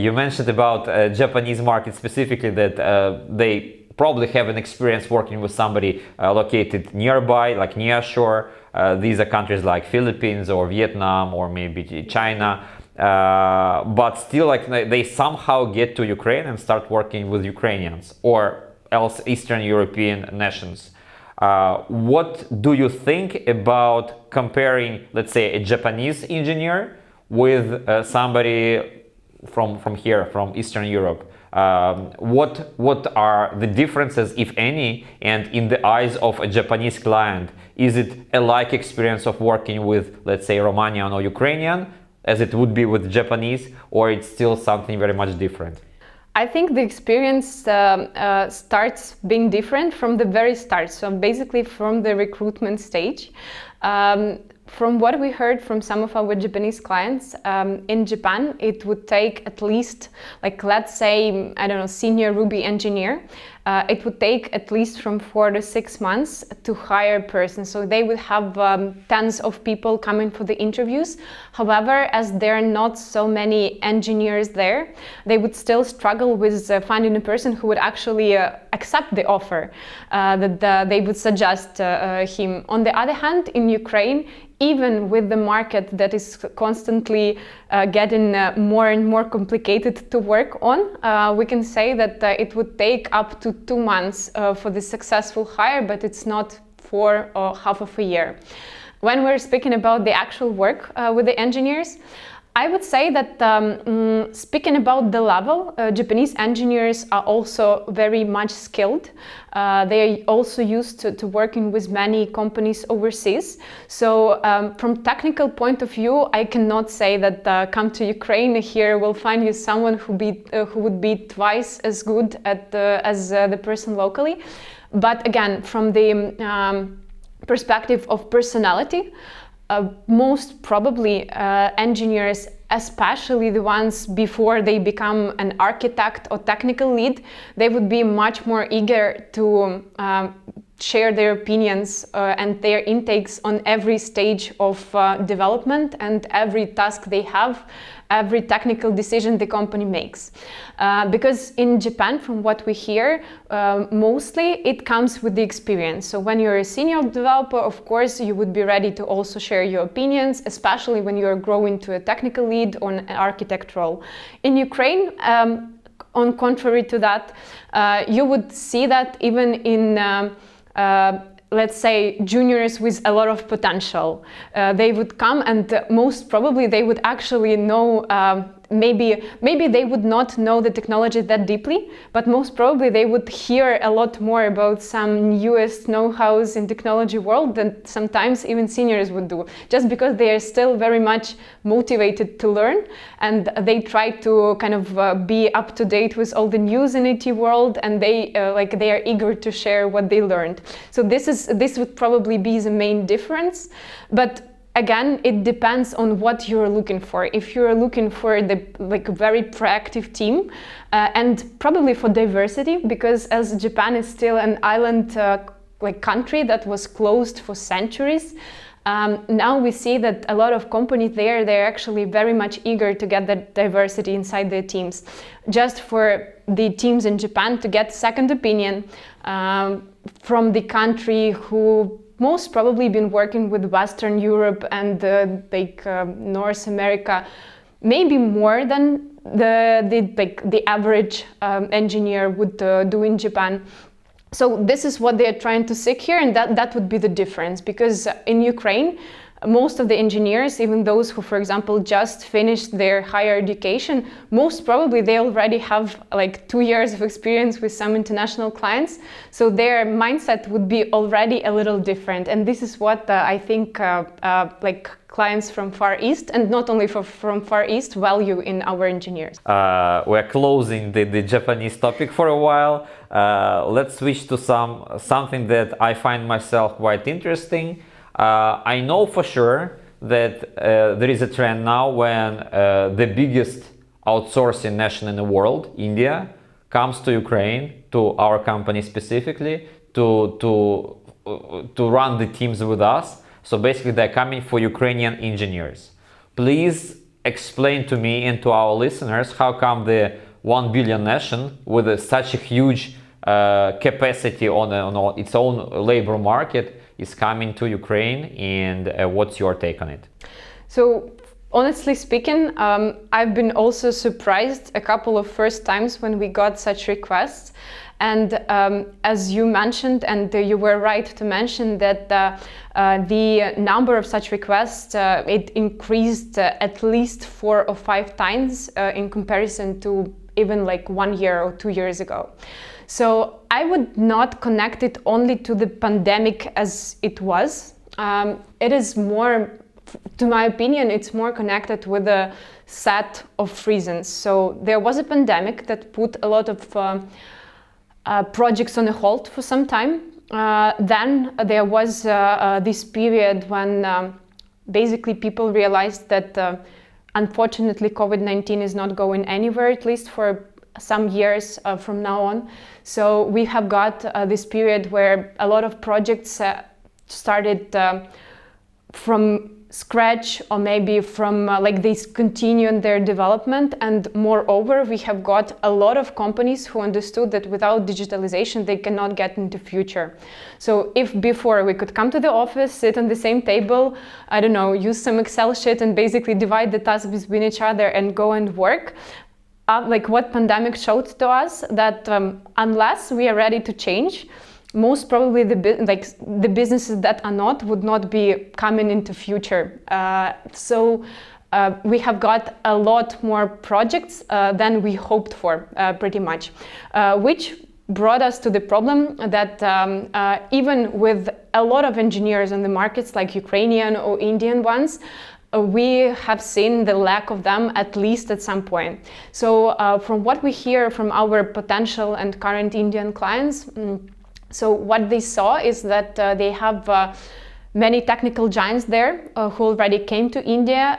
You mentioned about Japanese market specifically that they probably have an experience working with somebody located nearby, like nearshore. These are countries like Philippines or Vietnam or maybe China. But still, like, they somehow get to Ukraine and start working with Ukrainians or else Eastern European nations. What do you think about comparing, let's say, a Japanese engineer with somebody from here, from Eastern Europe? What are the differences, if any, and in the eyes of a Japanese client, is it a like experience of working with, let's say, Romanian or Ukrainian as it would be with Japanese, or it's still something very much different? I think the experience starts being different from the very start, so basically from the recruitment stage. From what we heard from some of our Japanese clients, in Japan, it would take at least, like, let's say, I don't know, senior Ruby engineer, it would take at least from 4 to 6 months to hire a person. So they would have tons of people coming for the interviews. However, as there are not so many engineers there, they would still struggle with finding a person who would actually accept the offer that they would suggest him. On the other hand, in Ukraine, even with the market that is constantly getting more and more complicated to work on, we can say that it would take up to 2 months for the successful hire, but it's not for half of a year. When we're speaking about the actual work with the engineers, I would say that speaking about the level, Japanese engineers are also very much skilled. They are also used to working with many companies overseas. So from technical point of view, I cannot say that come to Ukraine, here we'll find you someone who would be twice as good as the person locally. But again, from the perspective of personality, most probably engineers, especially the ones before they become an architect or technical lead, they would be much more eager to share their opinions and their intakes on every stage of development and every task they have, every technical decision the company makes. Because in Japan, from what we hear, mostly it comes with the experience. So when you're a senior developer, of course, you would be ready to also share your opinions, especially when you're growing to a technical lead or an architect role. In Ukraine, on contrary to that, you would see that even in let's say juniors with a lot of potential. They would come and most probably they would actually know, maybe they would not know the technology that deeply, but most probably they would hear a lot more about some newest know-hows in technology world than sometimes even seniors would do, just because they are still very much motivated to learn and they try to kind of be up to date with all the news in IT world, and they are eager to share what they learned. So this would probably be the main difference. But again, it depends on what you're looking for. If you're looking for the very proactive team and probably for diversity, because as Japan is still an island country that was closed for centuries, now we see that a lot of companies there, they're actually very much eager to get that diversity inside their teams. Just for the teams in Japan to get second opinion from the country who most probably been working with Western Europe and North America, maybe more than the average engineer would do in Japan. So this is what they are trying to seek here, and that would be the difference, because in Ukraine, most of the engineers, even those who, for example, just finished their higher education, most probably they already have 2 years of experience with some international clients. So their mindset would be already a little different. And this is what I think clients from Far East, and not only from Far East, value in our engineers. We're closing the Japanese topic for a while. Let's switch to something that I find myself quite interesting. I know for sure that there is a trend now when the biggest outsourcing nation in the world, India, comes to Ukraine, to our company specifically, to run the teams with us. So basically they're coming for Ukrainian engineers. Please explain to me and to our listeners how come the 1 billion nation with such a huge capacity on its own labor market is coming to Ukraine, and what's your take on it? So honestly speaking, I've been also surprised a couple of first times when we got such requests. And as you mentioned, and you were right to mention that the number of such requests, it increased at least 4 or 5 times in comparison to even like 1 year or 2 years ago. So I would not connect it only to the pandemic as it was. It is more, to my opinion, it's more connected with a set of reasons. So there was a pandemic that put a lot of projects on a hold for some time. Then there was this period when basically people realized that unfortunately COVID-19 is not going anywhere, at least for some years from now on. So we have got this period where a lot of projects started from scratch, or maybe from like they continue their development. And moreover, we have got a lot of companies who understood that without digitalization they cannot get into future. So if before we could come to the office, sit on the same table, I don't know, use some Excel sheet and basically divide the tasks between each other and go and work, like what pandemic showed to us, that unless we are ready to change, most probably the businesses that are not would not be coming into future. So we have got a lot more projects than we hoped for, pretty much, which brought us to the problem that even with a lot of engineers on the markets, like Ukrainian or Indian ones, we have seen the lack of them, at least at some point. So from what we hear from our potential and current Indian clients, so what they saw is that they have many technical giants there who already came to India,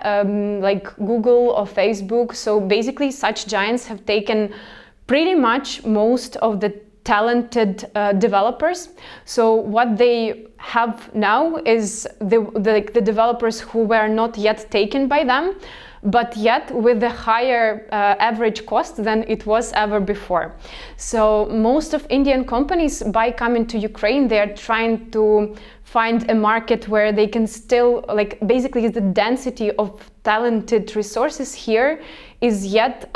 like Google or Facebook. So basically such giants have taken pretty much most of the talented developers. So what they have now is the developers who were not yet taken by them, but yet with a higher average cost than it was ever before. So most of Indian companies, by coming to Ukraine, they are trying to find a market where they can still, like, basically the density of talented resources here is yet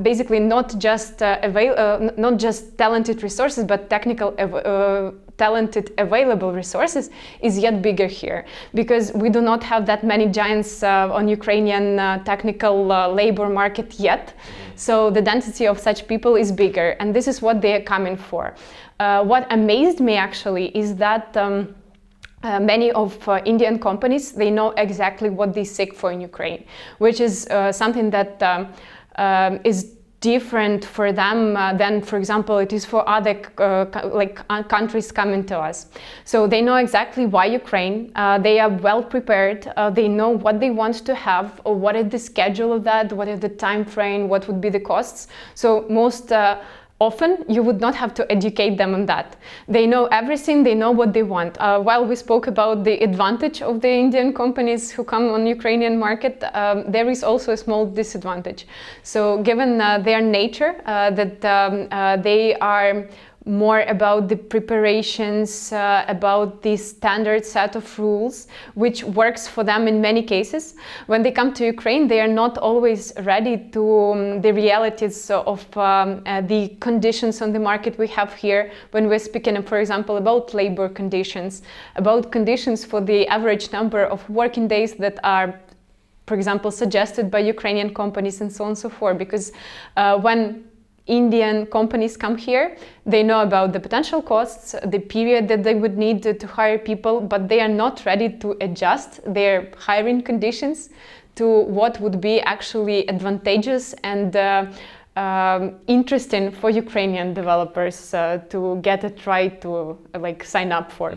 basically not just not just talented resources, but technical talented available resources is yet bigger here, because we do not have that many giants on Ukrainian technical labor market yet. So the density of such people is bigger, and this is what they are coming for. What amazed me actually is that many of Indian companies, they know exactly what they seek for in Ukraine, which is something that is different for them than, for example, it is for other countries coming to us. So they know exactly why Ukraine, they are well prepared, they know what they want to have, or what is the schedule of that, what is the time frame, what would be the costs. So most often you would not have to educate them on that. They know everything, they know what they want. While we spoke about the advantage of the Indian companies who come on Ukrainian market, there is also a small disadvantage. So given their nature, that they are more about the preparations, about the standard set of rules, which works for them in many cases. When they come to Ukraine, they are not always ready to the realities of the conditions on the market we have here, when we're speaking, for example, about labor conditions, about conditions for the average number of working days that are, for example, suggested by Ukrainian companies, and so on and so forth. Because when Indian companies come here, they know about the potential costs, the period that they would need to hire people, but they are not ready to adjust their hiring conditions to what would be actually advantageous and interesting for Ukrainian developers to get a try to sign up for.